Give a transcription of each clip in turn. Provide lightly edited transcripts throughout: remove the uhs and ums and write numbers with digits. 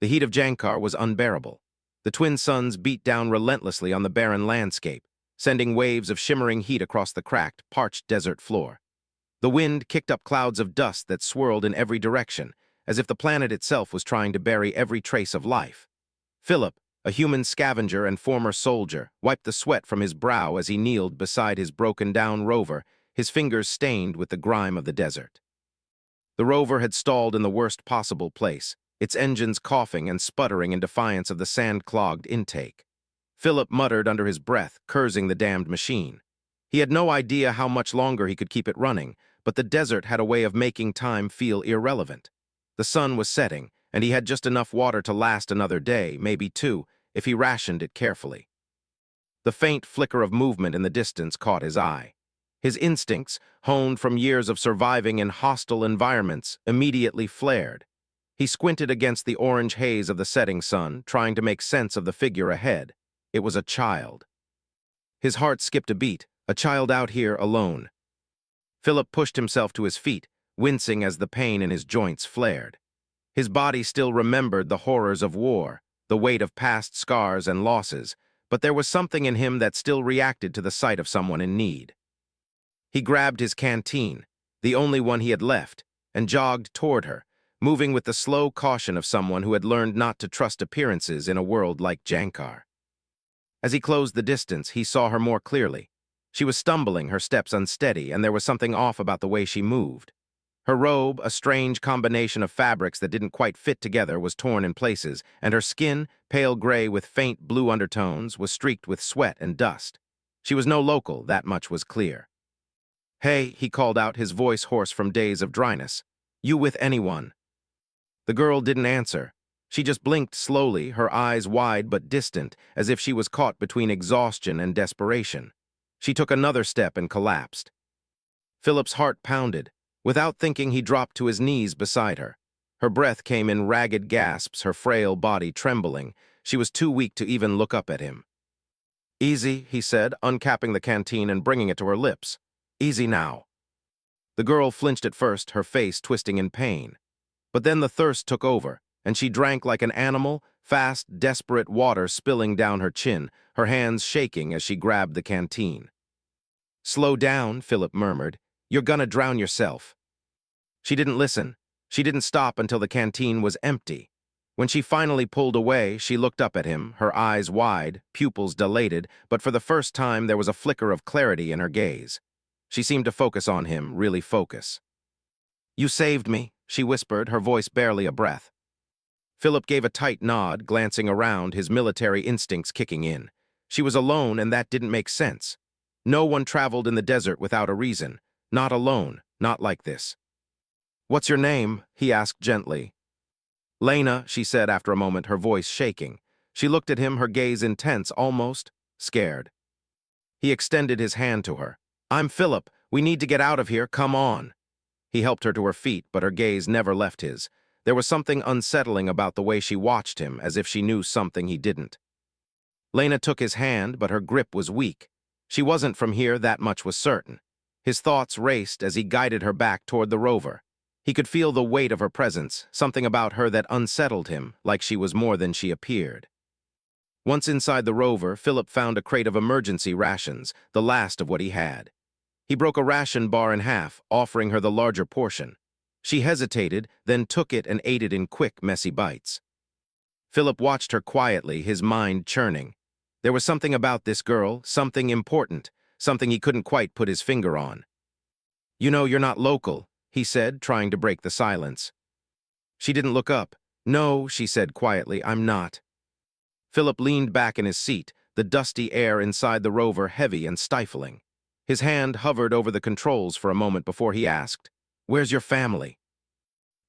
The heat of Jankar was unbearable. The twin suns beat down relentlessly on the barren landscape, sending waves of shimmering heat across the cracked, parched desert floor. The wind kicked up clouds of dust that swirled in every direction, as if the planet itself was trying to bury every trace of life. Philip, a human scavenger and former soldier, wiped the sweat from his brow as he kneeled beside his broken-down rover, his fingers stained with the grime of the desert. The rover had stalled in the worst possible place, its engines coughing and sputtering in defiance of the sand-clogged intake. Philip muttered under his breath, cursing the damned machine. He had no idea how much longer he could keep it running, but the desert had a way of making time feel irrelevant. The sun was setting, and he had just enough water to last another day, maybe two, if he rationed it carefully. The faint flicker of movement in the distance caught his eye. His instincts, honed from years of surviving in hostile environments, immediately flared. He squinted against the orange haze of the setting sun, trying to make sense of the figure ahead. It was a child. His heart skipped a beat, a child out here alone. Philip pushed himself to his feet, wincing as the pain in his joints flared. His body still remembered the horrors of war, the weight of past scars and losses, but there was something in him that still reacted to the sight of someone in need. He grabbed his canteen, the only one he had left, and jogged toward her, moving with the slow caution of someone who had learned not to trust appearances in a world like Jankar. As he closed the distance, he saw her more clearly. She was stumbling, her steps unsteady, and there was something off about the way she moved. Her robe, a strange combination of fabrics that didn't quite fit together, was torn in places, and her skin, pale gray with faint blue undertones, was streaked with sweat and dust. She was no local, that much was clear. "Hey," he called out, his voice hoarse from days of dryness. "You with anyone?" The girl didn't answer. She just blinked slowly, her eyes wide but distant, as if she was caught between exhaustion and desperation. She took another step and collapsed. Philip's heart pounded. Without thinking, he dropped to his knees beside her. Her breath came in ragged gasps, her frail body trembling. She was too weak to even look up at him. "Easy," he said, uncapping the canteen and bringing it to her lips. "Easy now." The girl flinched at first, her face twisting in pain. But then the thirst took over, and she drank like an animal, fast, desperate water spilling down her chin, her hands shaking as she grabbed the canteen. "Slow down," Philip murmured. "You're gonna drown yourself." She didn't listen. She didn't stop until the canteen was empty. When she finally pulled away, she looked up at him, her eyes wide, pupils dilated, but for the first time there was a flicker of clarity in her gaze. She seemed to focus on him, really focus. "You saved me," she whispered, her voice barely a breath. Philip gave a tight nod, glancing around, his military instincts kicking in. She was alone, and that didn't make sense. No one traveled in the desert without a reason. Not alone, not like this. "What's your name?" he asked gently. "Lena," she said after a moment, her voice shaking. She looked at him, her gaze intense, almost scared. He extended his hand to her. "I'm Philip. We need to get out of here. Come on." He helped her to her feet, but her gaze never left his. There was something unsettling about the way she watched him, as if she knew something he didn't. Lena took his hand, but her grip was weak. She wasn't from here, that much was certain. His thoughts raced as he guided her back toward the rover. He could feel the weight of her presence, something about her that unsettled him, like she was more than she appeared. Once inside the rover, Philip found a crate of emergency rations, the last of what he had. He broke a ration bar in half, offering her the larger portion. She hesitated, then took it and ate it in quick, messy bites. Philip watched her quietly, his mind churning. There was something about this girl, something important, something he couldn't quite put his finger on. "You know you're not local," he said, trying to break the silence. She didn't look up. "No," she said quietly, "I'm not." Philip leaned back in his seat, the dusty air inside the rover heavy and stifling. His hand hovered over the controls for a moment before he asked, "Where's your family?"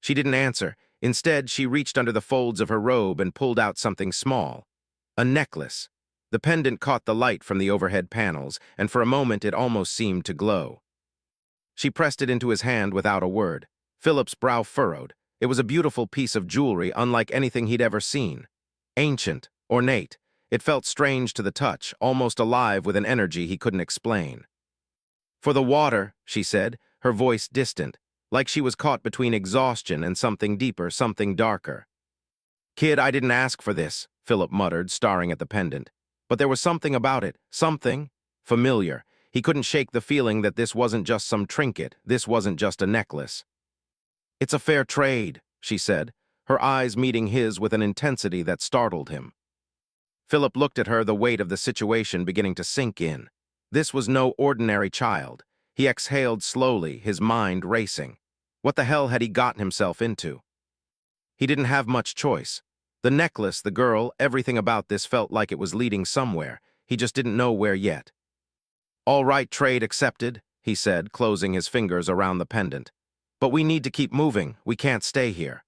She didn't answer. Instead, she reached under the folds of her robe and pulled out something small. A necklace. The pendant caught the light from the overhead panels, and for a moment it almost seemed to glow. She pressed it into his hand without a word. Philip's brow furrowed. It was a beautiful piece of jewelry unlike anything he'd ever seen. Ancient, ornate. It felt strange to the touch, almost alive with an energy he couldn't explain. "For the water," she said, her voice distant, like she was caught between exhaustion and something deeper, something darker. Kid, I didn't ask for this, Philip muttered, staring at the pendant. But there was something about it, something familiar. He couldn't shake the feeling that this wasn't just some trinket, this wasn't just a necklace. It's a fair trade, she said, her eyes meeting his with an intensity that startled him. Philip looked at her, the weight of the situation beginning to sink in. This was no ordinary child. He exhaled slowly, his mind racing. What the hell had he gotten himself into? He didn't have much choice. The necklace, the girl, everything about this felt like it was leading somewhere. He just didn't know where yet. All right, trade accepted, he said, closing his fingers around the pendant. But we need to keep moving. We can't stay here.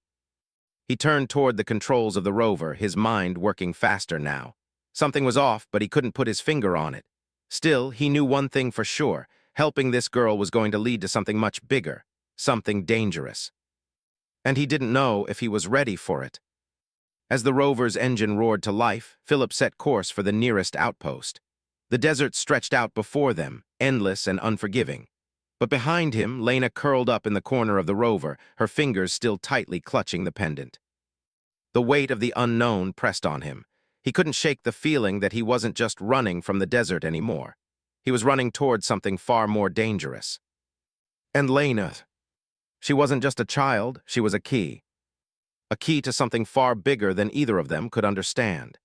He turned toward the controls of the rover, his mind working faster now. Something was off, but he couldn't put his finger on it. Still, he knew one thing for sure. Helping this girl was going to lead to something much bigger, something dangerous. And he didn't know if he was ready for it. As the rover's engine roared to life, Philip set course for the nearest outpost. The desert stretched out before them, endless and unforgiving. But behind him, Lena curled up in the corner of the rover, her fingers still tightly clutching the pendant. The weight of the unknown pressed on him. He couldn't shake the feeling that he wasn't just running from the desert anymore. He was running towards something far more dangerous. And Lena, she wasn't just a child, she was a key. A key to something far bigger than either of them could understand.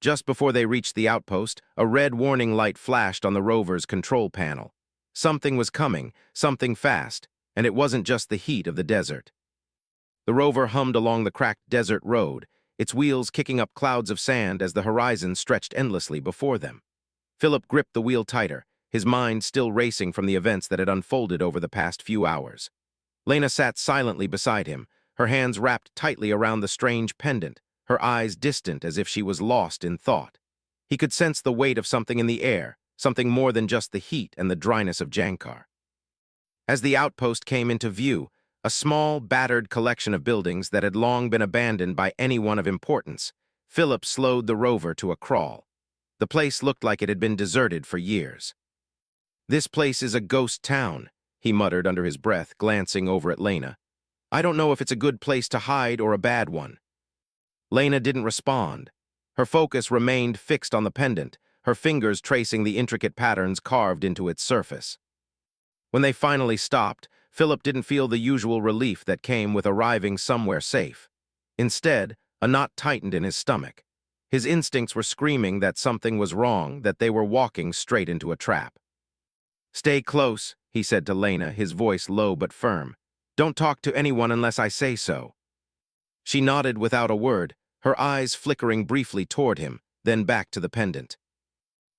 Just before they reached the outpost, a red warning light flashed on the rover's control panel. Something was coming, something fast, and it wasn't just the heat of the desert. The rover hummed along the cracked desert road, its wheels kicking up clouds of sand as the horizon stretched endlessly before them. Philip gripped the wheel tighter, his mind still racing from the events that had unfolded over the past few hours. Lena sat silently beside him, her hands wrapped tightly around the strange pendant, her eyes distant as if she was lost in thought. He could sense the weight of something in the air, something more than just the heat and the dryness of Jankar. As the outpost came into view, a small, battered collection of buildings that had long been abandoned by anyone of importance, Philip slowed the rover to a crawl. The place looked like it had been deserted for years. "This place is a ghost town," he muttered under his breath, glancing over at Lena. "I don't know if it's a good place to hide or a bad one." Lena didn't respond. Her focus remained fixed on the pendant, her fingers tracing the intricate patterns carved into its surface. When they finally stopped, Philip didn't feel the usual relief that came with arriving somewhere safe. Instead, a knot tightened in his stomach. His instincts were screaming that something was wrong, that they were walking straight into a trap. "Stay close," he said to Lena, his voice low but firm. "Don't talk to anyone unless I say so." She nodded without a word, her eyes flickering briefly toward him, then back to the pendant.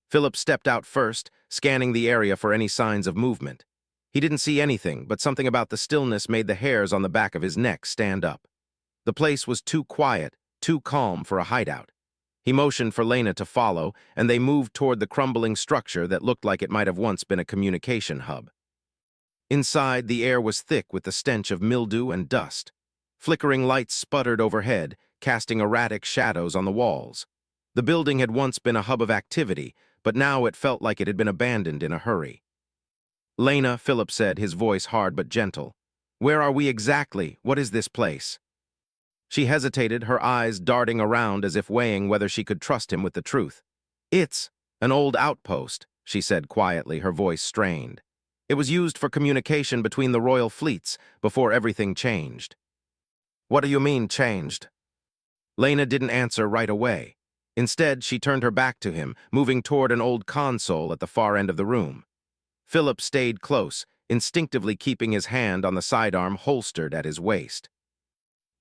Philip stepped out first, scanning the area for any signs of movement. He didn't see anything, but something about the stillness made the hairs on the back of his neck stand up. The place was too quiet, too calm for a hideout. He motioned for Lena to follow, and they moved toward the crumbling structure that looked like it might have once been a communication hub. Inside, the air was thick with the stench of mildew and dust. Flickering lights sputtered overhead, casting erratic shadows on the walls. The building had once been a hub of activity, but now it felt like it had been abandoned in a hurry. "Lena," Philip said, his voice hard but gentle. "Where are we exactly? What is this place?" She hesitated, her eyes darting around as if weighing whether she could trust him with the truth. "It's an old outpost," she said quietly, her voice strained. "It was used for communication between the royal fleets before everything changed." "What do you mean, changed?" Lena didn't answer right away. Instead, she turned her back to him, moving toward an old console at the far end of the room. Philip stayed close, instinctively keeping his hand on the sidearm holstered at his waist.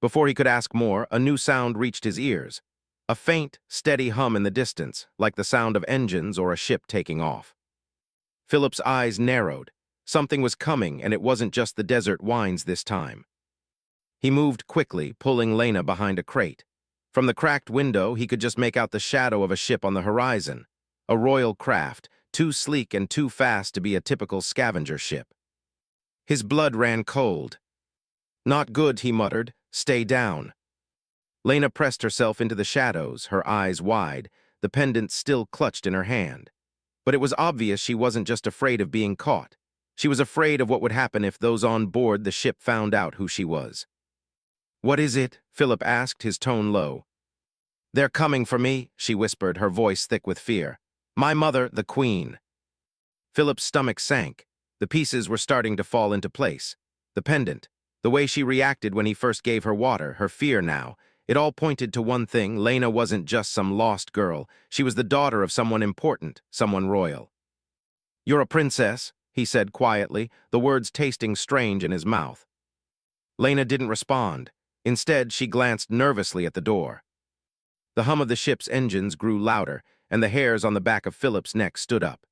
Before he could ask more, a new sound reached his ears. A faint, steady hum in the distance, like the sound of engines or a ship taking off. Philip's eyes narrowed. Something was coming, and it wasn't just the desert winds this time. He moved quickly, pulling Lena behind a crate. From the cracked window, he could just make out the shadow of a ship on the horizon. A royal craft, too sleek and too fast to be a typical scavenger ship. His blood ran cold. "Not good," he muttered. "Stay down." Lena pressed herself into the shadows, her eyes wide, the pendant still clutched in her hand. But it was obvious she wasn't just afraid of being caught. She was afraid of what would happen if those on board the ship found out who she was. "What is it?" Philip asked, his tone low. "They're coming for me," she whispered, her voice thick with fear. "My mother, the queen." Philip's stomach sank. The pieces were starting to fall into place. The pendant, the way she reacted when he first gave her water, her fear now, it all pointed to one thing: Lena wasn't just some lost girl. She was the daughter of someone important, someone royal. "You're a princess," he said quietly, the words tasting strange in his mouth. Lena didn't respond. Instead, she glanced nervously at the door. The hum of the ship's engines grew louder, and the hairs on the back of Philip's neck stood up.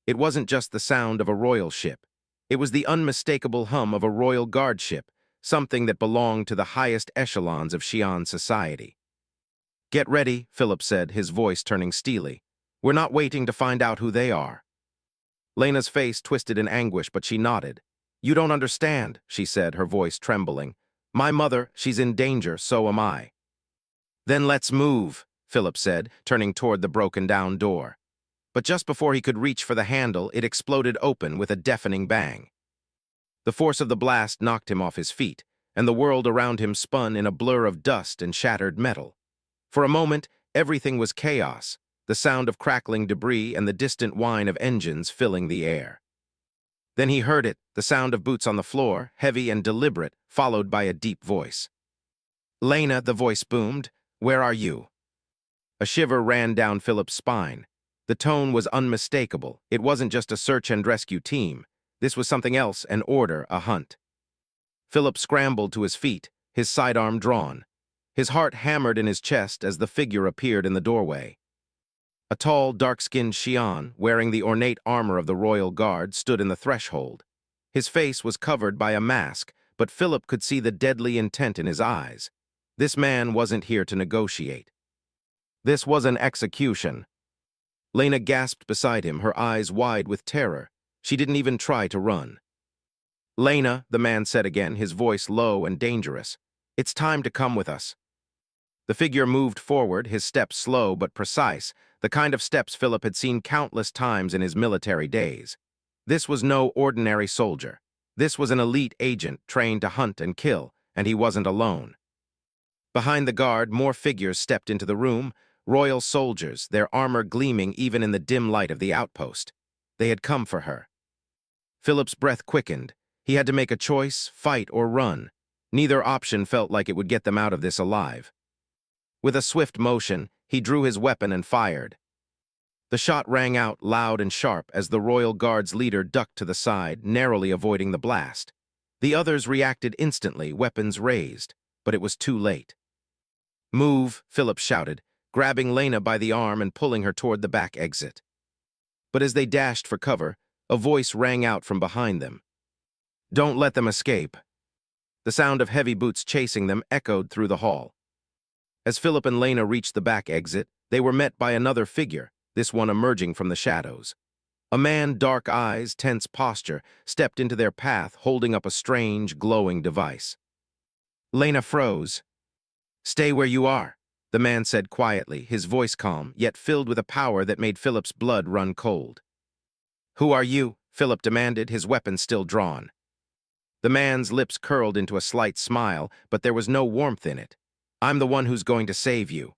It wasn't just the sound of a royal ship. It was the unmistakable hum of a royal guard ship, something that belonged to the highest echelons of Xi'an society. "Get ready," Philip said, his voice turning steely. "We're not waiting to find out who they are." Lena's face twisted in anguish, but she nodded. "You don't understand," she said, her voice trembling. "My mother, she's in danger, so am I." "Then let's move," Philip said, turning toward the broken-down door. But just before he could reach for the handle, it exploded open with a deafening bang. The force of the blast knocked him off his feet, and the world around him spun in a blur of dust and shattered metal. For a moment, everything was chaos, the sound of crackling debris and the distant whine of engines filling the air. Then he heard it, the sound of boots on the floor, heavy and deliberate, followed by a deep voice. "Lena," the voice boomed, "where are you?" A shiver ran down Philip's spine. The tone was unmistakable. It wasn't just a search and rescue team. This was something else, an order, a hunt. Philip scrambled to his feet, his sidearm drawn. His heart hammered in his chest as the figure appeared in the doorway. A tall, dark-skinned Xi'an, wearing the ornate armor of the royal guard, stood in the threshold. His face was covered by a mask, but Philip could see the deadly intent in his eyes. This man wasn't here to negotiate. This was an execution. Lena gasped beside him, her eyes wide with terror. She didn't even try to run. "Lena," the man said again, his voice low and dangerous. "It's time to come with us." The figure moved forward, his steps slow but precise, the kind of steps Philip had seen countless times in his military days. This was no ordinary soldier. This was an elite agent trained to hunt and kill, and he wasn't alone. Behind the guard, more figures stepped into the room, royal soldiers, their armor gleaming even in the dim light of the outpost. They had come for her. Philip's breath quickened. He had to make a choice, fight or run. Neither option felt like it would get them out of this alive. With a swift motion, he drew his weapon and fired. The shot rang out loud and sharp as the royal guard's leader ducked to the side, narrowly avoiding the blast. The others reacted instantly, weapons raised, but it was too late. "Move," Philip shouted, grabbing Lena by the arm and pulling her toward the back exit. But as they dashed for cover, a voice rang out from behind them. "Don't let them escape." The sound of heavy boots chasing them echoed through the hall. As Philip and Lena reached the back exit, they were met by another figure, this one emerging from the shadows. A man, dark eyes, tense posture, stepped into their path, holding up a strange, glowing device. Lena froze. "Stay where you are," the man said quietly, his voice calm, yet filled with a power that made Philip's blood run cold. "Who are you?" Philip demanded, his weapon still drawn. The man's lips curled into a slight smile, but there was no warmth in it. "I'm the one who's going to save you."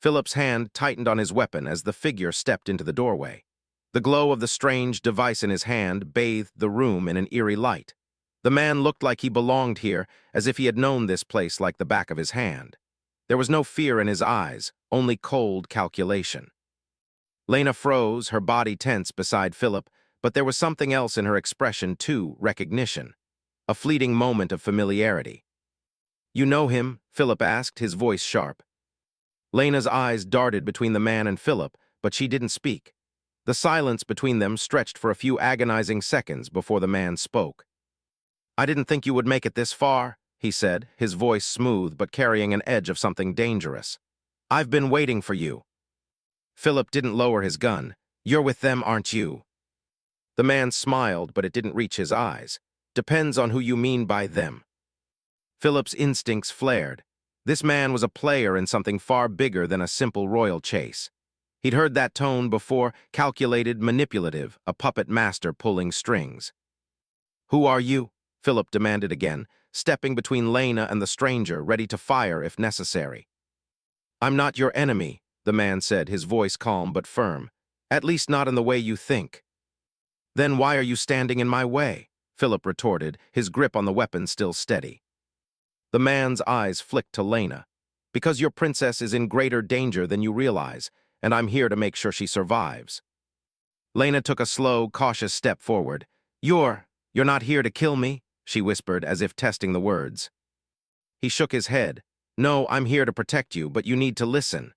Philip's hand tightened on his weapon as the figure stepped into the doorway. The glow of the strange device in his hand bathed the room in an eerie light. The man looked like he belonged here, as if he had known this place like the back of his hand. There was no fear in his eyes, only cold calculation. Lena froze, her body tense beside Philip, but there was something else in her expression too, recognition. A fleeting moment of familiarity. "You know him?" Philip asked, his voice sharp. Lena's eyes darted between the man and Philip, but she didn't speak. The silence between them stretched for a few agonizing seconds before the man spoke. "I didn't think you would make it this far," he said, his voice smooth but carrying an edge of something dangerous. "I've been waiting for you." Philip didn't lower his gun. "You're with them, aren't you?" The man smiled, but it didn't reach his eyes. "Depends on who you mean by them." Philip's instincts flared. This man was a player in something far bigger than a simple royal chase. He'd heard that tone before, calculated, manipulative, a puppet master pulling strings. "Who are you?" Philip demanded again, stepping between Lena and the stranger, ready to fire if necessary. I'm not your enemy, the man said, his voice calm but firm. At least not in the way you think. Then why are you standing in my way? Philip retorted, his grip on the weapon still steady. The man's eyes flicked to Lena. Because your princess is in greater danger than you realize, and I'm here to make sure she survives. Lena took a slow, cautious step forward. You're not here to kill me, she whispered, as if testing the words. He shook his head. No, I'm here to protect you, but you need to listen.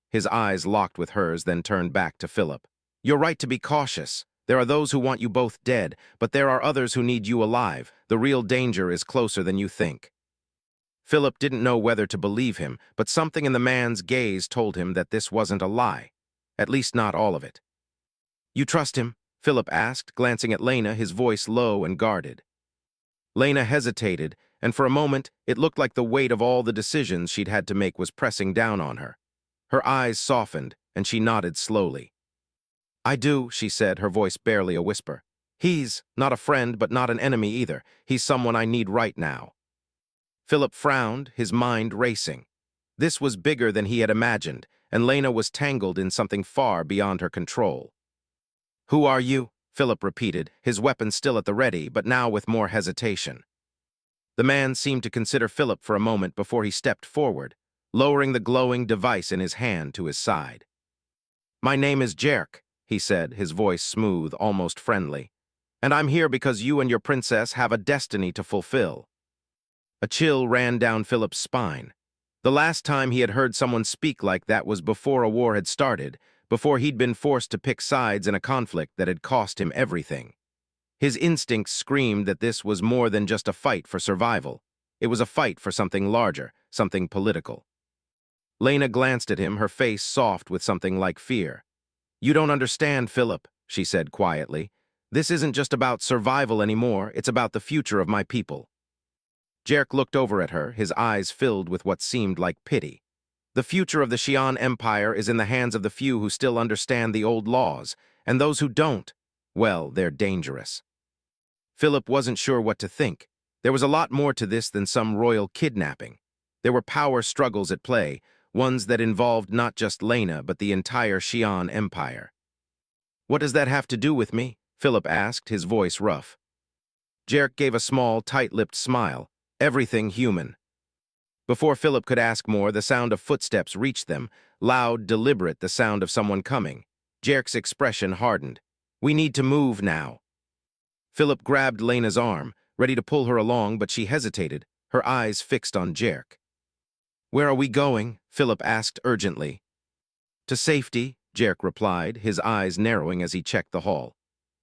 His eyes locked with hers, then turned back to Philip. You're right to be cautious. There are those who want you both dead, but there are others who need you alive. The real danger is closer than you think. Philip didn't know whether to believe him, but something in the man's gaze told him that this wasn't a lie. At least not all of it. You trust him? Philip asked, glancing at Lena, his voice low and guarded. Lena hesitated, and for a moment it looked like the weight of all the decisions she'd had to make was pressing down on her. Her eyes softened, and she nodded slowly. I do, she said, her voice barely a whisper. He's not a friend, but not an enemy either. He's someone I need right now. Philip frowned, his mind racing. This was bigger than he had imagined, and Lena was tangled in something far beyond her control. Who are you? Philip repeated, his weapon still at the ready, but now with more hesitation. The man seemed to consider Philip for a moment before he stepped forward, lowering the glowing device in his hand to his side. My name is Jerk, he said, his voice smooth, almost friendly. And I'm here because you and your princess have a destiny to fulfill. A chill ran down Philip's spine. The last time he had heard someone speak like that was before a war had started, before he'd been forced to pick sides in a conflict that had cost him everything. His instincts screamed that this was more than just a fight for survival. It was a fight for something larger, something political. Lena glanced at him, her face soft with something like fear. You don't understand, Philip, she said quietly. This isn't just about survival anymore, it's about the future of my people. Jerk looked over at her, his eyes filled with what seemed like pity. The future of the Xi'an Empire is in the hands of the few who still understand the old laws, and those who don't, well, they're dangerous. Philip wasn't sure what to think. There was a lot more to this than some royal kidnapping. There were power struggles at play, ones that involved not just Lena, but the entire Xi'an Empire. What does that have to do with me? Philip asked, his voice rough. Jerk gave a small, tight-lipped smile. Everything human. Before Philip could ask more, the sound of footsteps reached them, loud, deliberate, the sound of someone coming. Jerk's expression hardened. We need to move now. Philip grabbed Lena's arm, ready to pull her along, but she hesitated, her eyes fixed on Jerk. Where are we going? Philip asked urgently. To safety, Jerk replied, his eyes narrowing as he checked the hall.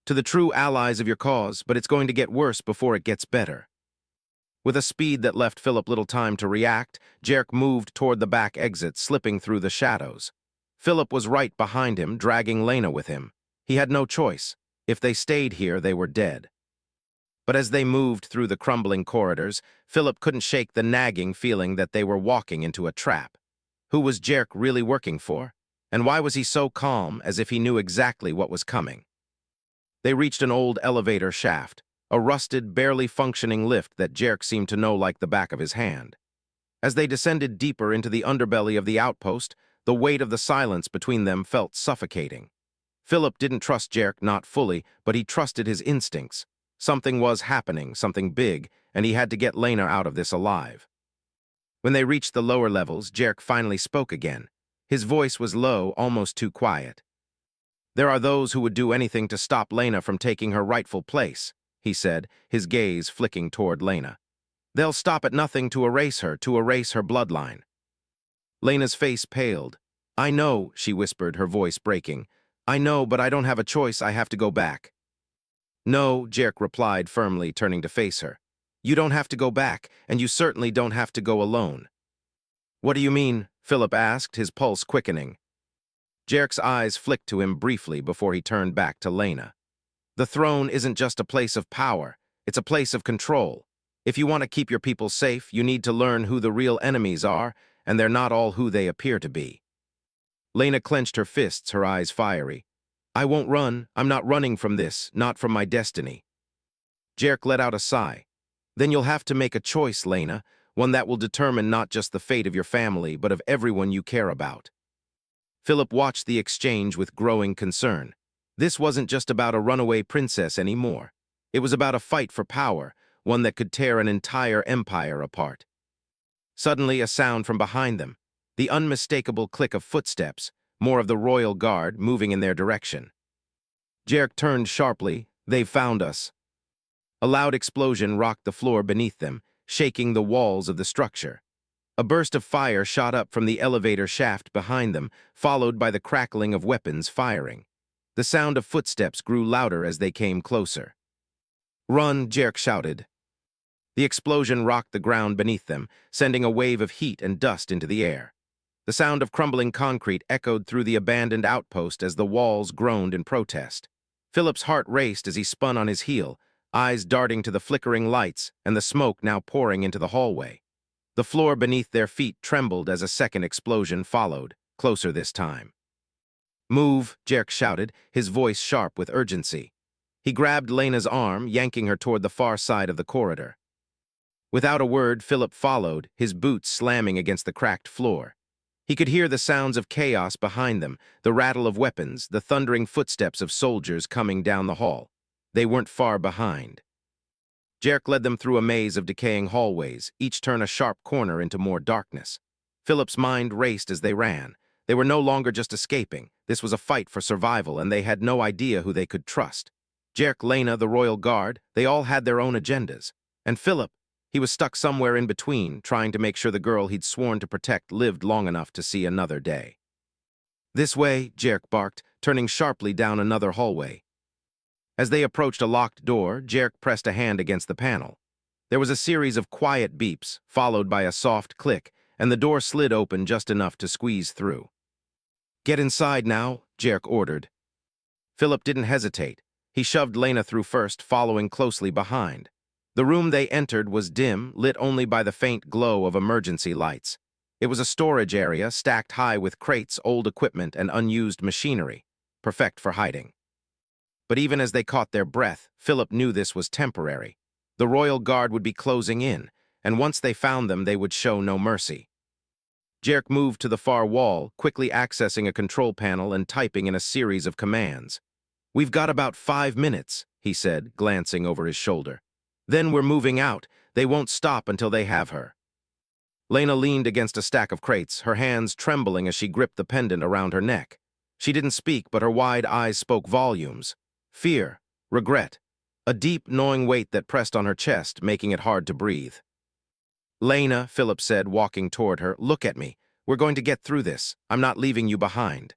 To the true allies of your cause, but it's going to get worse before it gets better. With a speed that left Philip little time to react, Jerk moved toward the back exit, slipping through the shadows. Philip was right behind him, dragging Lena with him. He had no choice. If they stayed here, they were dead. But as they moved through the crumbling corridors, Philip couldn't shake the nagging feeling that they were walking into a trap. Who was Jerk really working for? And why was he so calm, as if he knew exactly what was coming? They reached an old elevator shaft, a rusted, barely functioning lift that Jerk seemed to know like the back of his hand. As they descended deeper into the underbelly of the outpost, the weight of the silence between them felt suffocating. Philip didn't trust Jerk, not fully, but he trusted his instincts. Something was happening, something big, and he had to get Lena out of this alive. When they reached the lower levels, Jerk finally spoke again. His voice was low, almost too quiet. There are those who would do anything to stop Lena from taking her rightful place, he said, his gaze flicking toward Lena. They'll stop at nothing to erase her bloodline. Lena's face paled. I know, she whispered, her voice breaking. I know, but I don't have a choice, I have to go back. No, Jerk replied firmly, turning to face her. You don't have to go back, and you certainly don't have to go alone. What do you mean? Philip asked, his pulse quickening. Jerk's eyes flicked to him briefly before he turned back to Lena. The throne isn't just a place of power, it's a place of control. If you want to keep your people safe, you need to learn who the real enemies are, and they're not all who they appear to be. Lena clenched her fists, her eyes fiery. I won't run. I'm not running from this, not from my destiny. Jerk let out a sigh. Then you'll have to make a choice, Lena, one that will determine not just the fate of your family, but of everyone you care about. Philip watched the exchange with growing concern. This wasn't just about a runaway princess anymore. It was about a fight for power, one that could tear an entire empire apart. Suddenly, a sound from behind them, the unmistakable click of footsteps, more of the royal guard moving in their direction. Jerk turned sharply. "They've found us." A loud explosion rocked the floor beneath them, shaking the walls of the structure. A burst of fire shot up from the elevator shaft behind them, followed by the crackling of weapons firing. The sound of footsteps grew louder as they came closer. "Run!" Jerk shouted. The explosion rocked the ground beneath them, sending a wave of heat and dust into the air. The sound of crumbling concrete echoed through the abandoned outpost as the walls groaned in protest. Philip's heart raced as he spun on his heel, eyes darting to the flickering lights and the smoke now pouring into the hallway. The floor beneath their feet trembled as a second explosion followed, closer this time. "Move!" Jerk shouted, his voice sharp with urgency. He grabbed Lena's arm, yanking her toward the far side of the corridor. Without a word, Philip followed, his boots slamming against the cracked floor. He could hear the sounds of chaos behind them, the rattle of weapons, the thundering footsteps of soldiers coming down the hall. They weren't far behind. Jerk led them through a maze of decaying hallways, each turn a sharp corner into more darkness. Philip's mind raced as they ran. They were no longer just escaping. This was a fight for survival, and they had no idea who they could trust. Jerk, Lena, the royal guard, they all had their own agendas. And Philip, he was stuck somewhere in between, trying to make sure the girl he'd sworn to protect lived long enough to see another day. "This way," Jerk barked, turning sharply down another hallway. As they approached a locked door, Jerk pressed a hand against the panel. There was a series of quiet beeps, followed by a soft click, and the door slid open just enough to squeeze through. "Get inside now," Jerk ordered. Philip didn't hesitate. He shoved Lena through first, following closely behind. The room they entered was dim, lit only by the faint glow of emergency lights. It was a storage area stacked high with crates, old equipment, and unused machinery, perfect for hiding. But even as they caught their breath, Philip knew this was temporary. The royal guard would be closing in, and once they found them, they would show no mercy. Jerk moved to the far wall, quickly accessing a control panel and typing in a series of commands. "We've got about 5 minutes," he said, glancing over his shoulder. "Then we're moving out. They won't stop until they have her." Lena leaned against a stack of crates, her hands trembling as she gripped the pendant around her neck. She didn't speak, but her wide eyes spoke volumes. Fear, regret, a deep, gnawing weight that pressed on her chest, making it hard to breathe. "Lena," Philip said, walking toward her, "look at me. We're going to get through this. I'm not leaving you behind."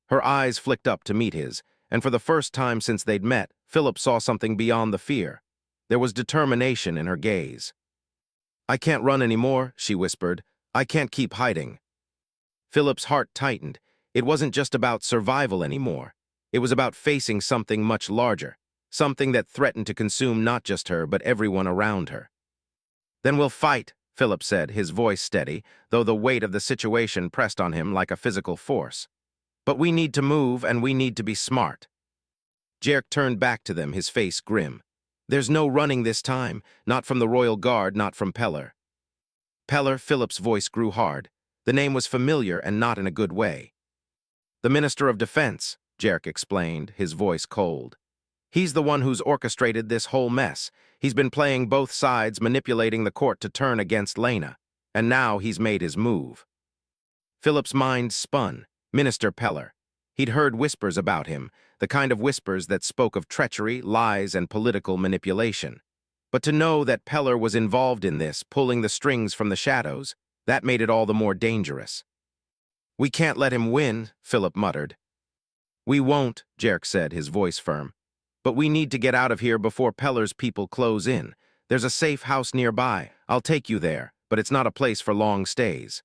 Her eyes flicked up to meet his, and for the first time since they'd met, Philip saw something beyond the fear. There was determination in her gaze. "I can't run anymore," she whispered. "I can't keep hiding." Philip's heart tightened. It wasn't just about survival anymore. It was about facing something much larger, something that threatened to consume not just her, but everyone around her. "Then we'll fight," Philip said, his voice steady, though the weight of the situation pressed on him like a physical force. "But we need to move, and we need to be smart." Jerk turned back to them, his face grim. "There's no running this time, not from the royal guard, not from Peller." Peller, Philip's voice grew hard. The name was familiar and not in a good way. "The Minister of Defense," Jerk explained, his voice cold. "He's the one who's orchestrated this whole mess. He's been playing both sides, manipulating the court to turn against Lena. And now he's made his move." Philip's mind spun. Minister Peller. He'd heard whispers about him, the kind of whispers that spoke of treachery, lies, and political manipulation. But to know that Peller was involved in this, pulling the strings from the shadows, that made it all the more dangerous. "We can't let him win," Philip muttered. "We won't," Jerk said, his voice firm. "But we need to get out of here before Peller's people close in. There's a safe house nearby. I'll take you there, but it's not a place for long stays."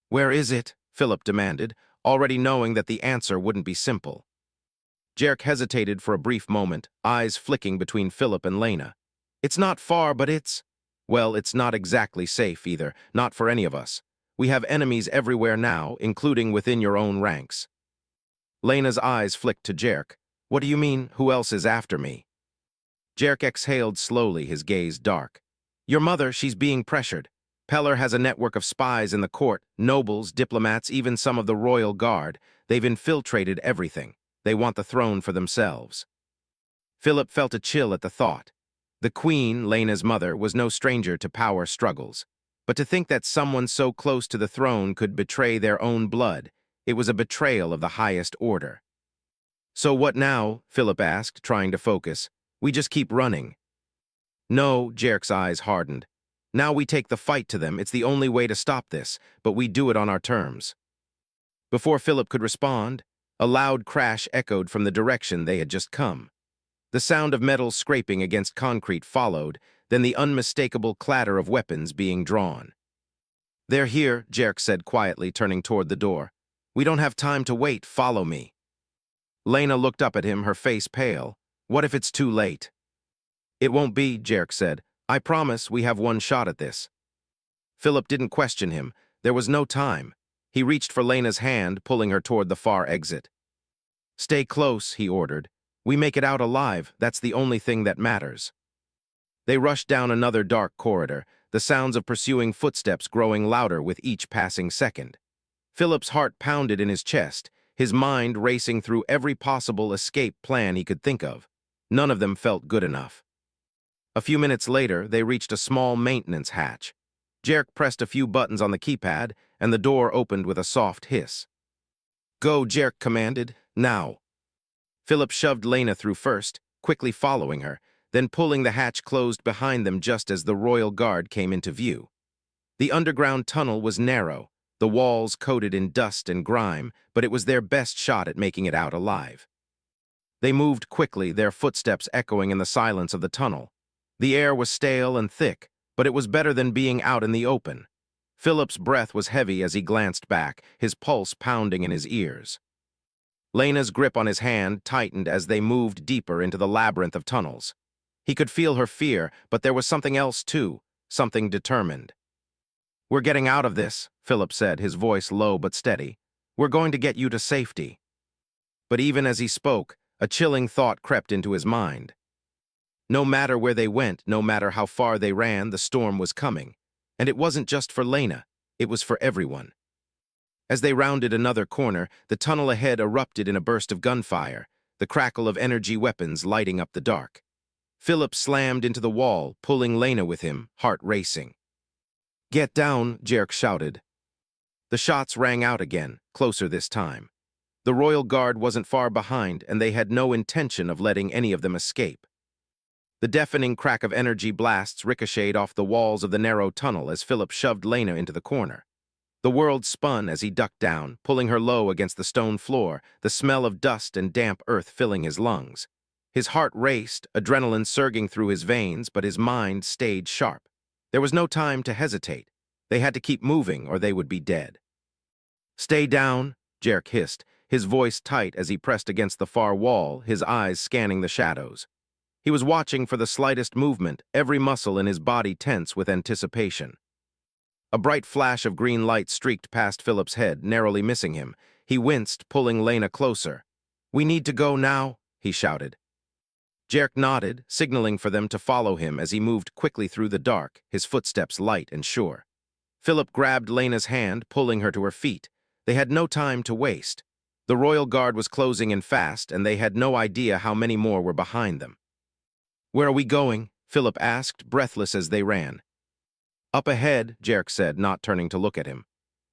"Where is it?" Philip demanded, already knowing that the answer wouldn't be simple. Jerk hesitated for a brief moment, eyes flicking between Philip and Lena. "It's not far, but well, it's not exactly safe either, not for any of us. We have enemies everywhere now, including within your own ranks." Lena's eyes flicked to Jerk. "What do you mean, who else is after me?" Jarek exhaled slowly, his gaze dark. Your mother, she's being pressured. Peller has a network of spies in the court, nobles, diplomats, even some of the royal guard. They've infiltrated everything. They want the throne for themselves. Philip felt a chill at the thought. The queen, Lena's mother, was no stranger to power struggles. But to think that someone so close to the throne could betray their own blood, it was a betrayal of the highest order. So what now? Philip asked, trying to focus. We just keep running. No, Jarek's eyes hardened. Now we take the fight to them. It's the only way to stop this, but we do it on our terms. Before Philip could respond, a loud crash echoed from the direction they had just come. The sound of metal scraping against concrete followed, then the unmistakable clatter of weapons being drawn. They're here, Jarek said quietly, turning toward the door. We don't have time to wait. Follow me. Lena looked up at him, her face pale. What if it's too late? It won't be, Jarek said. I promise we have one shot at this. Philip didn't question him. There was no time. He reached for Lena's hand, pulling her toward the far exit. Stay close, he ordered. We make it out alive. That's the only thing that matters. They rushed down another dark corridor, the sounds of pursuing footsteps growing louder with each passing second. Philip's heart pounded in his chest, his mind racing through every possible escape plan he could think of. None of them felt good enough. A few minutes later, they reached a small maintenance hatch. Jarek pressed a few buttons on the keypad, and the door opened with a soft hiss. Go, Jarek commanded. Now. Philip shoved Lena through first, quickly following her, then pulling the hatch closed behind them just as the royal guard came into view. The underground tunnel was narrow, the walls coated in dust and grime, but it was their best shot at making it out alive. They moved quickly, their footsteps echoing in the silence of the tunnel. The air was stale and thick, but it was better than being out in the open. Philip's breath was heavy as he glanced back, his pulse pounding in his ears. Lena's grip on his hand tightened as they moved deeper into the labyrinth of tunnels. He could feel her fear, but there was something else too, something determined. We're getting out of this, Philip said, his voice low but steady. We're going to get you to safety. But even as he spoke, a chilling thought crept into his mind. No matter where they went, no matter how far they ran, the storm was coming. And it wasn't just for Lena, it was for everyone. As they rounded another corner, the tunnel ahead erupted in a burst of gunfire, the crackle of energy weapons lighting up the dark. Philip slammed into the wall, pulling Lena with him, heart racing. Get down, Jarek shouted. The shots rang out again, closer this time. The royal guard wasn't far behind, and they had no intention of letting any of them escape. The deafening crack of energy blasts ricocheted off the walls of the narrow tunnel as Philip shoved Lena into the corner. The world spun as he ducked down, pulling her low against the stone floor, the smell of dust and damp earth filling his lungs. His heart raced, adrenaline surging through his veins, but his mind stayed sharp. There was no time to hesitate. They had to keep moving or they would be dead. Stay down, Jarek hissed, his voice tight as he pressed against the far wall, his eyes scanning the shadows. He was watching for the slightest movement, every muscle in his body tense with anticipation. A bright flash of green light streaked past Philip's head, narrowly missing him. He winced, pulling Lena closer. We need to go now, he shouted. Jarek nodded, signaling for them to follow him as he moved quickly through the dark, his footsteps light and sure. Philip grabbed Lena's hand, pulling her to her feet. They had no time to waste. The royal guard was closing in fast, and they had no idea how many more were behind them. Where are we going? Philip asked, breathless as they ran. Up ahead, Jarek said, not turning to look at him.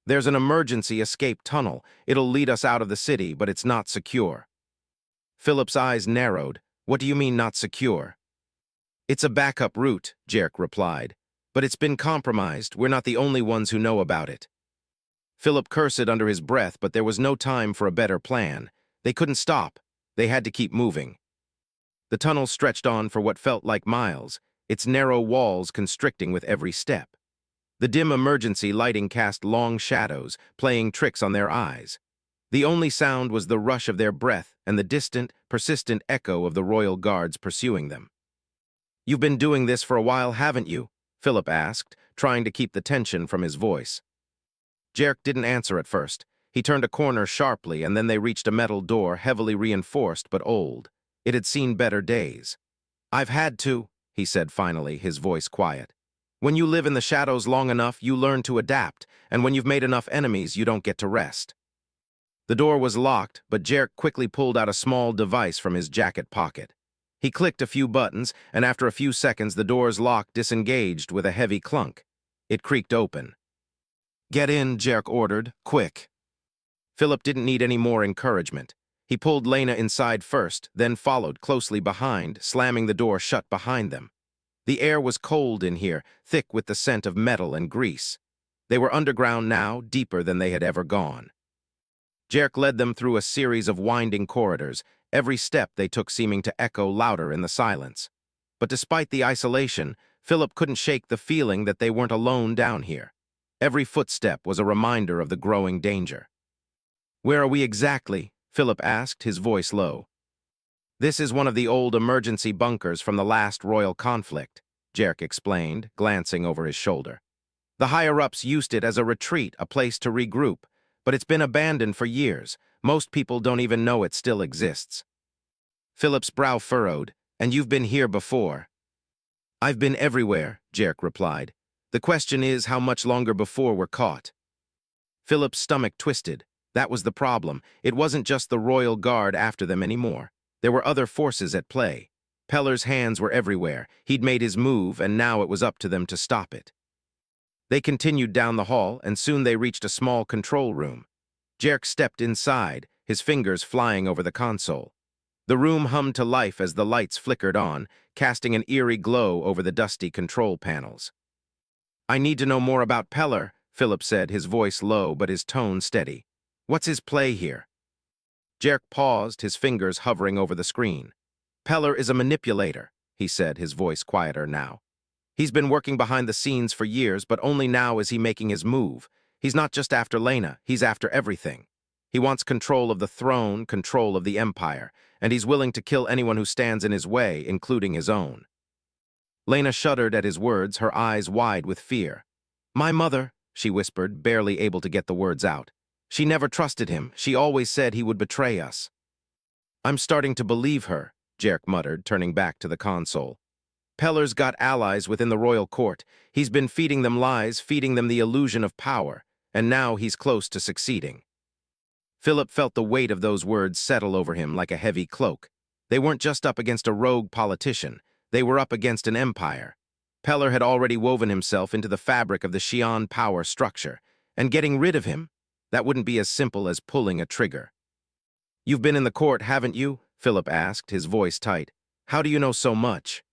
There's an emergency escape tunnel. It'll lead us out of the city, but it's not secure. Philip's eyes narrowed. What do you mean not secure? It's a backup route, Jarek replied. But it's been compromised. We're not the only ones who know about it. Philip cursed under his breath, but there was no time for a better plan. They couldn't stop. They had to keep moving. The tunnel stretched on for what felt like miles, its narrow walls constricting with every step. The dim emergency lighting cast long shadows, playing tricks on their eyes. The only sound was the rush of their breath and the distant, persistent echo of the royal guards pursuing them. You've been doing this for a while, haven't you? Philip asked, trying to keep the tension from his voice. Jarek didn't answer at first. He turned a corner sharply, and then they reached a metal door, heavily reinforced but old. It had seen better days. "I've had to," he said finally, his voice quiet. "When you live in the shadows long enough, you learn to adapt, and when you've made enough enemies, you don't get to rest." The door was locked, but Jerk quickly pulled out a small device from his jacket pocket. He clicked a few buttons, and after a few seconds, the door's lock disengaged with a heavy clunk. It creaked open. "Get in," Jerk ordered. "Quick." Philip didn't need any more encouragement. He pulled Lena inside first, then followed closely behind, slamming the door shut behind them. The air was cold in here, thick with the scent of metal and grease. They were underground now, deeper than they had ever gone. Jerk led them through a series of winding corridors, every step they took seeming to echo louder in the silence. But despite the isolation, Philip couldn't shake the feeling that they weren't alone down here. Every footstep was a reminder of the growing danger. "Where are we exactly?" Philip asked, his voice low. "This is one of the old emergency bunkers from the last royal conflict," Jerk explained, glancing over his shoulder. "The higher-ups used it as a retreat, a place to regroup, but it's been abandoned for years. Most people don't even know it still exists." Philip's brow furrowed. "And you've been here before?" "I've been everywhere," Jerk replied. "The question is how much longer before we're caught." Philip's stomach twisted. That was the problem. It wasn't just the royal guard after them anymore. There were other forces at play. Peller's hands were everywhere. He'd made his move, and now it was up to them to stop it. They continued down the hall, and soon they reached a small control room. Jerk stepped inside, his fingers flying over the console. The room hummed to life as the lights flickered on, casting an eerie glow over the dusty control panels. "I need to know more about Peller," Philip said, his voice low but his tone steady. "What's his play here?" Jerk paused, his fingers hovering over the screen. "Peller is a manipulator," he said, his voice quieter now. "He's been working behind the scenes for years, but only now is he making his move. He's not just after Lena, he's after everything. He wants control of the throne, control of the empire, and he's willing to kill anyone who stands in his way, including his own." Lena shuddered at his words, her eyes wide with fear. "My mother," she whispered, barely able to get the words out. "She never trusted him. She always said he would betray us." "I'm starting to believe her," Jerk muttered, turning back to the console. "Peller's got allies within the royal court. He's been feeding them lies, feeding them the illusion of power, and now he's close to succeeding." Philip felt the weight of those words settle over him like a heavy cloak. They weren't just up against a rogue politician. They were up against an empire. Peller had already woven himself into the fabric of the Xi'an power structure, and getting rid of him, that wouldn't be as simple as pulling a trigger. "You've been in the court, haven't you?" Philip asked, his voice tight. "How do you know so much?"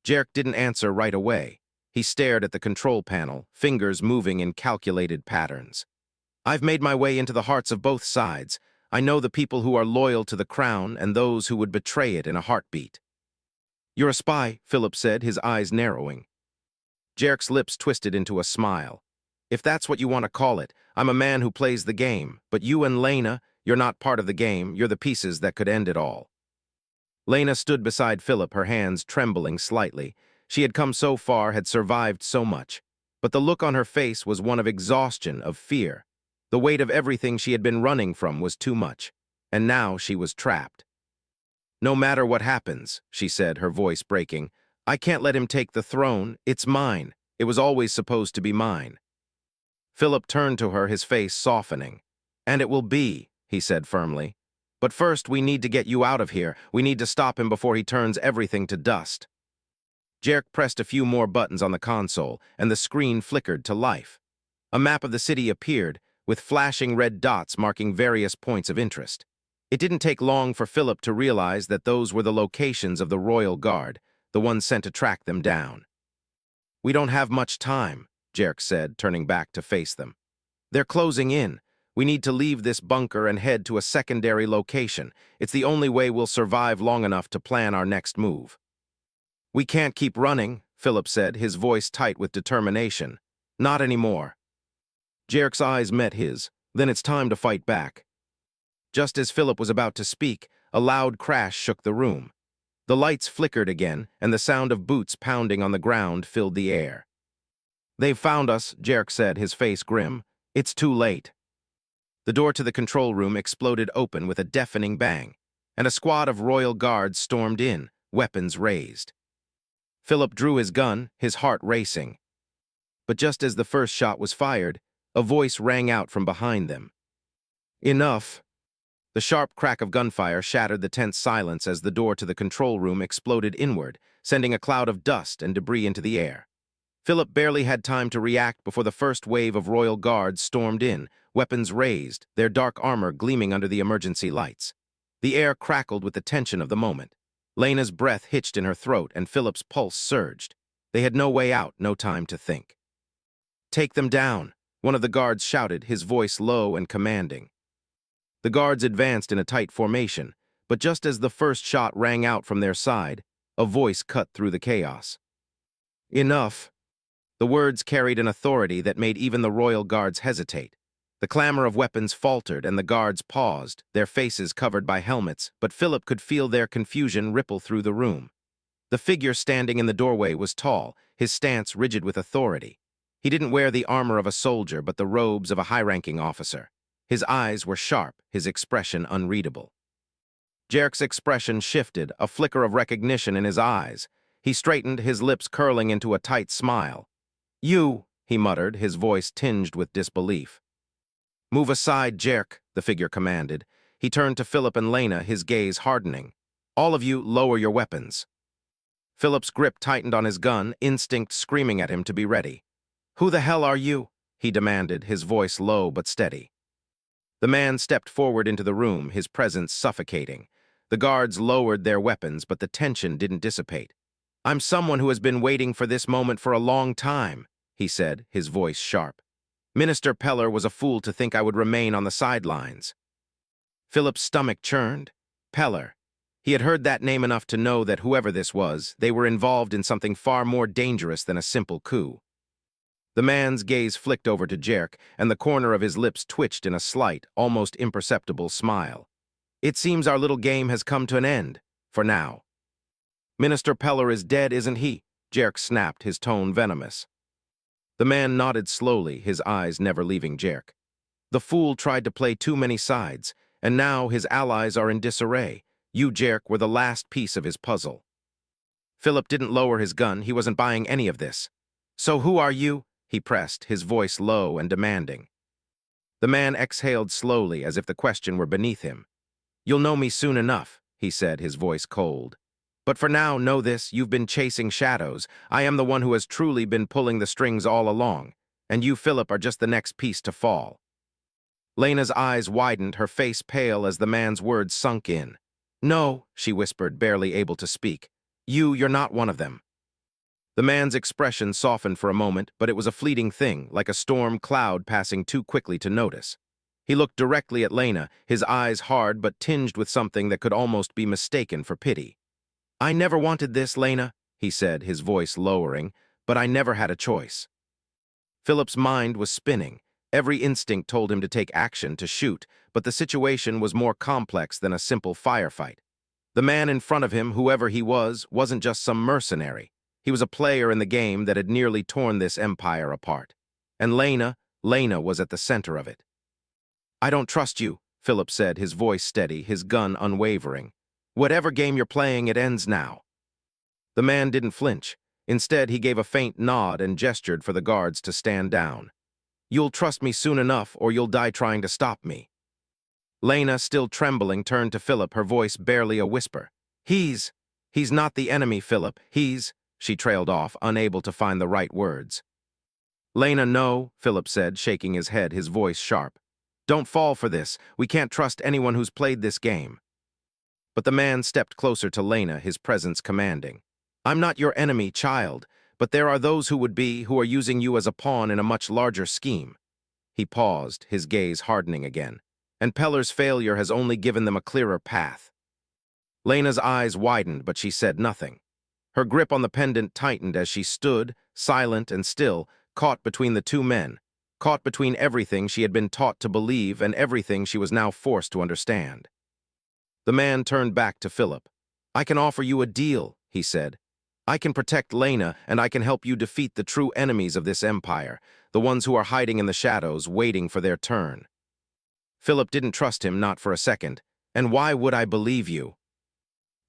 Jerk didn't answer right away. He stared at the control panel, fingers moving in calculated patterns. "I've made my way into the hearts of both sides. I know the people who are loyal to the crown and those who would betray it in a heartbeat." "You're a spy," Philip said, his eyes narrowing. Jerk's lips twisted into a smile. "If that's what you want to call it, I'm a man who plays the game, but you and Lena, you're not part of the game, you're the pieces that could end it all." Lena stood beside Philip, her hands trembling slightly. She had come so far, had survived so much. But the look on her face was one of exhaustion, of fear. The weight of everything she had been running from was too much, and now she was trapped. "No matter what happens," she said, her voice breaking, "I can't let him take the throne. It's mine. It was always supposed to be mine." Philip turned to her, his face softening. "And it will be," he said firmly. "But first, we need to get you out of here. We need to stop him before he turns everything to dust." Jerk pressed a few more buttons on the console, and the screen flickered to life. A map of the city appeared, with flashing red dots marking various points of interest. It didn't take long for Philip to realize that those were the locations of the Royal Guard, the ones sent to track them down. "We don't have much time," Jerk said, turning back to face them. "They're closing in. We need to leave this bunker and head to a secondary location. It's the only way we'll survive long enough to plan our next move." "We can't keep running," Philip said, his voice tight with determination. "Not anymore." Jerk's eyes met his. "Then it's time to fight back." Just as Philip was about to speak, a loud crash shook the room. The lights flickered again, and the sound of boots pounding on the ground filled the air. "They've found us," Jerk said, his face grim. "It's too late." The door to the control room exploded open with a deafening bang, and a squad of royal guards stormed in, weapons raised. Philip drew his gun, his heart racing. But just as the first shot was fired, a voice rang out from behind them. Enough! The sharp crack of gunfire shattered the tense silence as the door to the control room exploded inward, sending a cloud of dust and debris into the air. Philip barely had time to react before the first wave of royal guards stormed in, weapons raised, their dark armor gleaming under the emergency lights. The air crackled with the tension of the moment. Lena's breath hitched in her throat and Philip's pulse surged. They had no way out, no time to think. "Take them down," one of the guards shouted, his voice low and commanding. The guards advanced in a tight formation, but just as the first shot rang out from their side, a voice cut through the chaos. "Enough!" The words carried an authority that made even the royal guards hesitate. The clamor of weapons faltered and the guards paused, their faces covered by helmets, but Philip could feel their confusion ripple through the room. The figure standing in the doorway was tall, his stance rigid with authority. He didn't wear the armor of a soldier but the robes of a high-ranking officer. His eyes were sharp, his expression unreadable. Jerk's expression shifted, a flicker of recognition in his eyes. He straightened, his lips curling into a tight smile. "You," he muttered, his voice tinged with disbelief. "Move aside, Jerk," the figure commanded. He turned to Philip and Lena, his gaze hardening. "All of you, lower your weapons." Philip's grip tightened on his gun, instinct screaming at him to be ready. "Who the hell are you?" he demanded, his voice low but steady. The man stepped forward into the room, his presence suffocating. The guards lowered their weapons, but the tension didn't dissipate. "I'm someone who has been waiting for this moment for a long time," he said, his voice sharp. "Minister Peller was a fool to think I would remain on the sidelines." Philip's stomach churned. Peller. He had heard that name enough to know that whoever this was, they were involved in something far more dangerous than a simple coup. The man's gaze flicked over to Jerk, and the corner of his lips twitched in a slight, almost imperceptible smile. "It seems our little game has come to an end, for now." "Minister Peller is dead, isn't he?" Jerk snapped, his tone venomous. The man nodded slowly, his eyes never leaving Jerk. The fool tried to play too many sides, and now his allies are in disarray. You, Jerk, were the last piece of his puzzle. Philip didn't lower his gun, he wasn't buying any of this. "So who are you?" he pressed, his voice low and demanding. The man exhaled slowly, as if the question were beneath him. "You'll know me soon enough," he said, his voice cold. "But for now, know this, you've been chasing shadows. I am the one who has truly been pulling the strings all along, and you, Philip, are just the next piece to fall." Lena's eyes widened, her face pale as the man's words sunk in. "No," she whispered, barely able to speak. You're not one of them." The man's expression softened for a moment, but it was a fleeting thing, like a storm cloud passing too quickly to notice. He looked directly at Lena, his eyes hard but tinged with something that could almost be mistaken for pity. "I never wanted this, Lena," he said, his voice lowering, "but I never had a choice." Philip's mind was spinning. Every instinct told him to take action, to shoot, but the situation was more complex than a simple firefight. The man in front of him, whoever he was, wasn't just some mercenary. He was a player in the game that had nearly torn this empire apart. And Lena was at the center of it. "I don't trust you," Philip said, his voice steady, his gun unwavering. "Whatever game you're playing, it ends now." The man didn't flinch. Instead, he gave a faint nod and gestured for the guards to stand down. "You'll trust me soon enough, or you'll die trying to stop me." Lena, still trembling, turned to Philip, her voice barely a whisper. He's not the enemy, Philip. She trailed off, unable to find the right words. "Lena, no," Philip said, shaking his head, his voice sharp. "Don't fall for this. We can't trust anyone who's played this game." But the man stepped closer to Lena, his presence commanding. "I'm not your enemy, child, but there are those who would be, who are using you as a pawn in a much larger scheme." He paused, his gaze hardening again. "And Peller's failure has only given them a clearer path." Lena's eyes widened, but she said nothing. Her grip on the pendant tightened as she stood, silent and still, caught between the two men, caught between everything she had been taught to believe and everything she was now forced to understand. The man turned back to Philip. "I can offer you a deal," he said. "I can protect Lena, and I can help you defeat the true enemies of this empire, the ones who are hiding in the shadows, waiting for their turn." Philip didn't trust him, not for a second. "And why would I believe you?"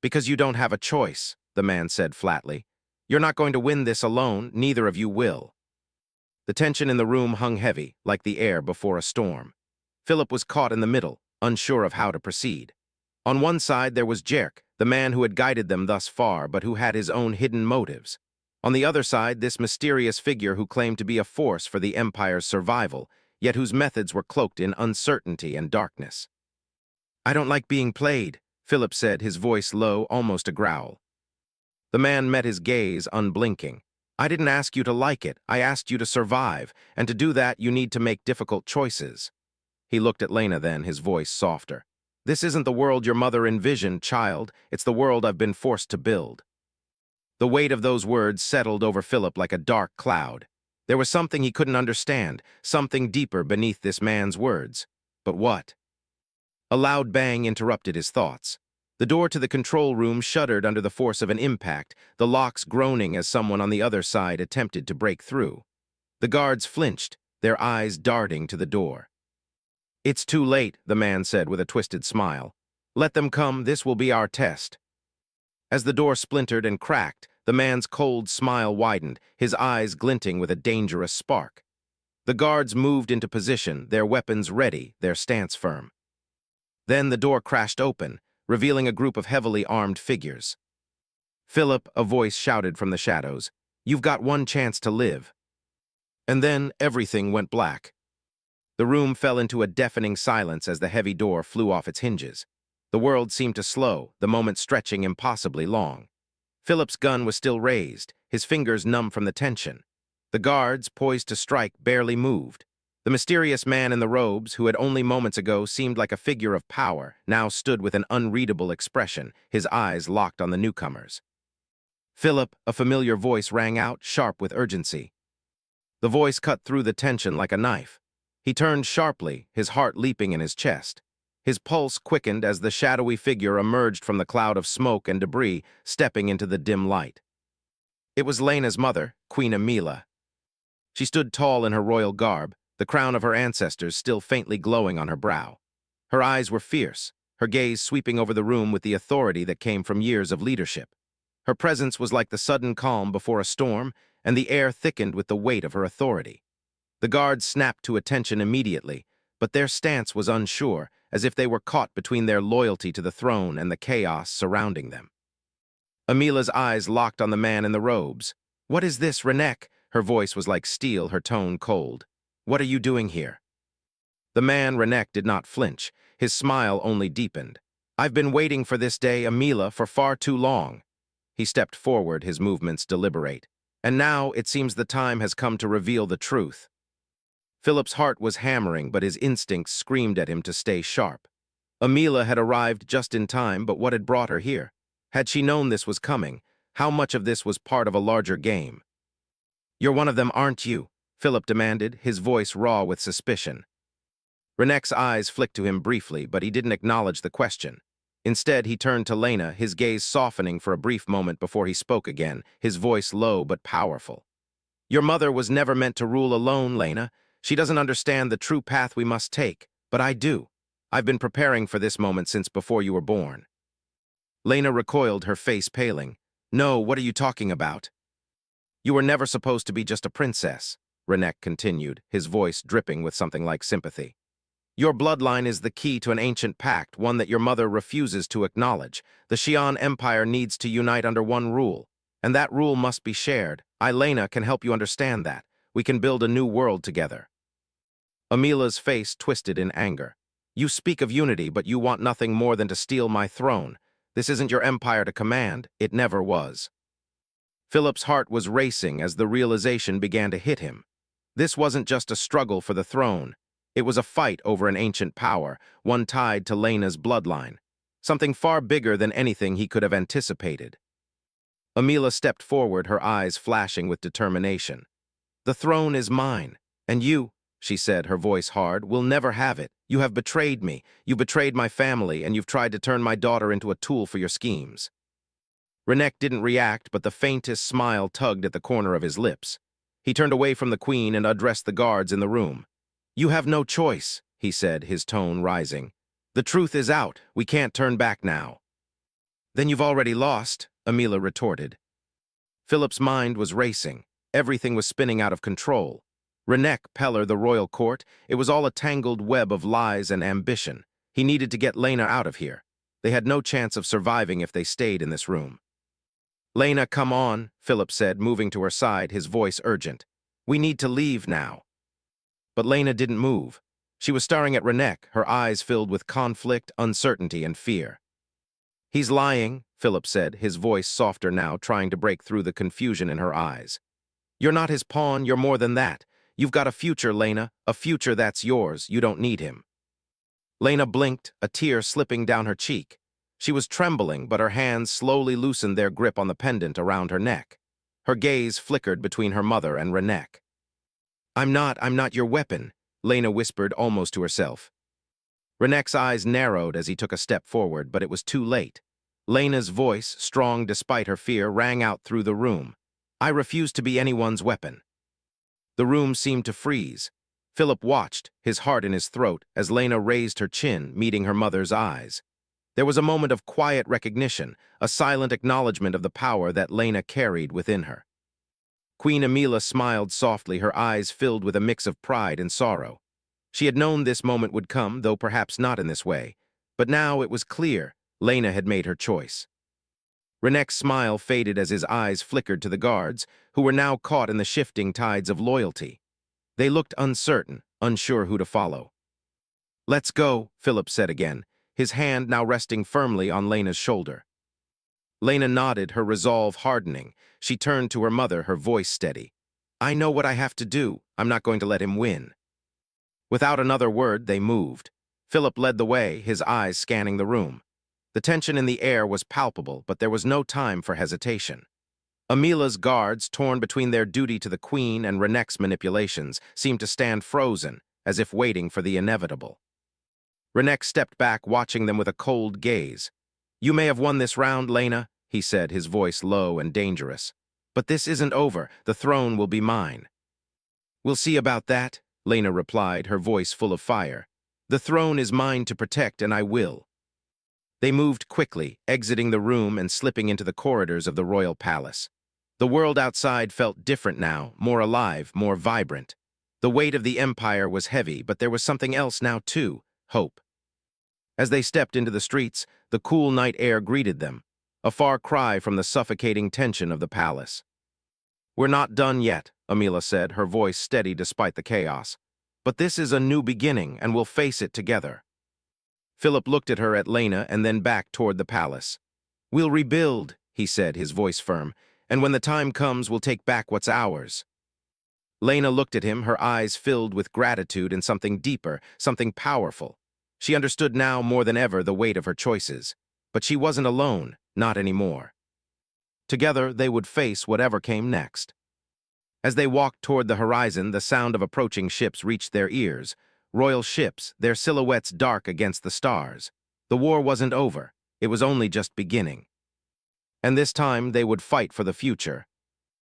Because you don't have a choice, the man said flatly. You're not going to win this alone, neither of you will. The tension in the room hung heavy, like the air before a storm. Philip was caught in the middle, unsure of how to proceed. On one side there was Jerk, the man who had guided them thus far but who had his own hidden motives. On the other side, this mysterious figure who claimed to be a force for the Empire's survival, yet whose methods were cloaked in uncertainty and darkness. I don't like being played, Philip said, his voice low, almost a growl. The man met his gaze, unblinking. I didn't ask you to like it, I asked you to survive, and to do that you need to make difficult choices. He looked at Lena then, his voice softer. This isn't the world your mother envisioned, child, it's the world I've been forced to build. The weight of those words settled over Philip like a dark cloud. There was something he couldn't understand, something deeper beneath this man's words. But what? A loud bang interrupted his thoughts. The door to the control room shuddered under the force of an impact, the locks groaning as someone on the other side attempted to break through. The guards flinched, their eyes darting to the door. It's too late, the man said with a twisted smile. Let them come, this will be our test. As the door splintered and cracked, the man's cold smile widened, his eyes glinting with a dangerous spark. The guards moved into position, their weapons ready, their stance firm. Then the door crashed open, revealing a group of heavily armed figures. Philip, a voice shouted from the shadows, you've got one chance to live. And then everything went black. The room fell into a deafening silence as the heavy door flew off its hinges. The world seemed to slow, the moment stretching impossibly long. Philip's gun was still raised, his fingers numb from the tension. The guards, poised to strike, barely moved. The mysterious man in the robes, who had only moments ago seemed like a figure of power, now stood with an unreadable expression, his eyes locked on the newcomers. Philip, a familiar voice rang out, sharp with urgency. The voice cut through the tension like a knife. He turned sharply, his heart leaping in his chest. His pulse quickened as the shadowy figure emerged from the cloud of smoke and debris, stepping into the dim light. It was Lena's mother, Queen Emila. She stood tall in her royal garb, the crown of her ancestors still faintly glowing on her brow. Her eyes were fierce, her gaze sweeping over the room with the authority that came from years of leadership. Her presence was like the sudden calm before a storm, and the air thickened with the weight of her authority. The guards snapped to attention immediately, but their stance was unsure, as if they were caught between their loyalty to the throne and the chaos surrounding them. Emila's eyes locked on the man in the robes. What is this, Renek? Her voice was like steel, her tone cold. What are you doing here? The man, Renek, did not flinch. His smile only deepened. I've been waiting for this day, Emila, for far too long. He stepped forward, his movements deliberate. And now it seems the time has come to reveal the truth. Philip's heart was hammering, but his instincts screamed at him to stay sharp. Emila had arrived just in time, but what had brought her here? Had she known this was coming? How much of this was part of a larger game? You're one of them, aren't you? Philip demanded, his voice raw with suspicion. Renek's eyes flicked to him briefly, but he didn't acknowledge the question. Instead, he turned to Lena, his gaze softening for a brief moment before he spoke again, his voice low but powerful. Your mother was never meant to rule alone, Lena. She doesn't understand the true path we must take, but I do. I've been preparing for this moment since before you were born. Lena recoiled, her face paling. No, what are you talking about? You were never supposed to be just a princess, Renek continued, his voice dripping with something like sympathy. Your bloodline is the key to an ancient pact, one that your mother refuses to acknowledge. The Xi'an Empire needs to unite under one rule, and that rule must be shared. I, Lena, can help you understand that. We can build a new world together. Emila's face twisted in anger. You speak of unity, but you want nothing more than to steal my throne. This isn't your empire to command. It never was. Philip's heart was racing as the realization began to hit him. This wasn't just a struggle for the throne. It was a fight over an ancient power, one tied to Lena's bloodline. Something far bigger than anything he could have anticipated. Emila stepped forward, her eyes flashing with determination. The throne is mine, and you, she said, her voice hard, will never have it. You have betrayed me. You betrayed my family, and you've tried to turn my daughter into a tool for your schemes. Renek didn't react, but the faintest smile tugged at the corner of his lips. He turned away from the queen and addressed the guards in the room. You have no choice, he said, his tone rising. The truth is out. We can't turn back now. Then you've already lost, Amila retorted. Philip's mind was racing. Everything was spinning out of control. Renek, Peller, the royal court, it was all a tangled web of lies and ambition. He needed to get Lena out of here. They had no chance of surviving if they stayed in this room. Lena, come on, Philip said, moving to her side, his voice urgent. We need to leave now. But Lena didn't move. She was staring at Renek, her eyes filled with conflict, uncertainty, and fear. He's lying, Philip said, his voice softer now, trying to break through the confusion in her eyes. You're not his pawn, you're more than that. You've got a future, Lena, a future that's yours. You don't need him. Lena blinked, a tear slipping down her cheek. She was trembling, but her hands slowly loosened their grip on the pendant around her neck. Her gaze flickered between her mother and Renek. I'm not your weapon, Lena whispered almost to herself. Renek's eyes narrowed as he took a step forward, but it was too late. Lena's voice, strong despite her fear, rang out through the room. I refuse to be anyone's weapon. The room seemed to freeze. Philip watched, his heart in his throat, as Lena raised her chin, meeting her mother's eyes. There was a moment of quiet recognition, a silent acknowledgement of the power that Lena carried within her. Queen Amila smiled softly, her eyes filled with a mix of pride and sorrow. She had known this moment would come, though perhaps not in this way. But now it was clear, Lena had made her choice. Renek's smile faded as his eyes flickered to the guards, who were now caught in the shifting tides of loyalty. They looked uncertain, unsure who to follow. Let's go, Philip said again, his hand now resting firmly on Lena's shoulder. Lena nodded, her resolve hardening. She turned to her mother, her voice steady. I know what I have to do. I'm not going to let him win. Without another word, they moved. Philip led the way, his eyes scanning the room. The tension in the air was palpable, but there was no time for hesitation. Amila's guards, torn between their duty to the queen and Renek's manipulations, seemed to stand frozen, as if waiting for the inevitable. Renek stepped back, watching them with a cold gaze. You may have won this round, Lena, he said, his voice low and dangerous. But this isn't over. The throne will be mine. We'll see about that, Lena replied, her voice full of fire. The throne is mine to protect, and I will. They moved quickly, exiting the room and slipping into the corridors of the royal palace. The world outside felt different now, more alive, more vibrant. The weight of the empire was heavy, but there was something else now too, hope. As they stepped into the streets, the cool night air greeted them, a far cry from the suffocating tension of the palace. We're not done yet, Amila said, her voice steady despite the chaos. But this is a new beginning, and we'll face it together. Philip looked at her, at Lena, and then back toward the palace. We'll rebuild, he said, his voice firm, and when the time comes, we'll take back what's ours. Lena looked at him, her eyes filled with gratitude and something deeper, something powerful. She understood now more than ever the weight of her choices. But she wasn't alone, not anymore. Together, they would face whatever came next. As they walked toward the horizon, the sound of approaching ships reached their ears. Royal ships, their silhouettes dark against the stars. The war wasn't over. It was only just beginning. And this time, they would fight for the future,